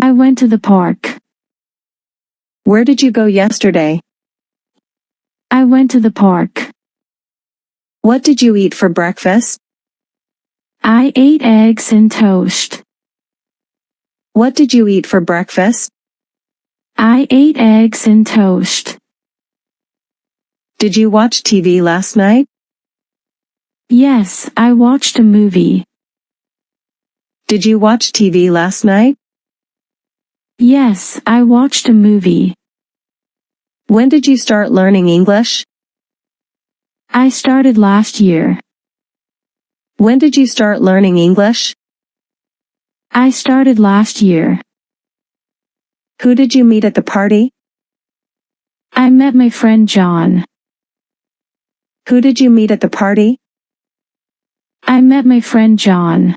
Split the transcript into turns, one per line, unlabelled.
I went to the park.
Where did you go yesterday?
I went to the park.
What did you eat for breakfast?
I ate eggs and toast.
What did you eat for breakfast?
I ate eggs and toast.
Did you watch TV last night?
Yes, I watched a movie.
Did you watch TV last night?
Yes, I watched a movie.
When did you start learning English?
I started last year.
When did you start learning English?
I started last year.
Who did you meet at the party?
I met my friend John.
Who did you meet at the party?
I met my friend John.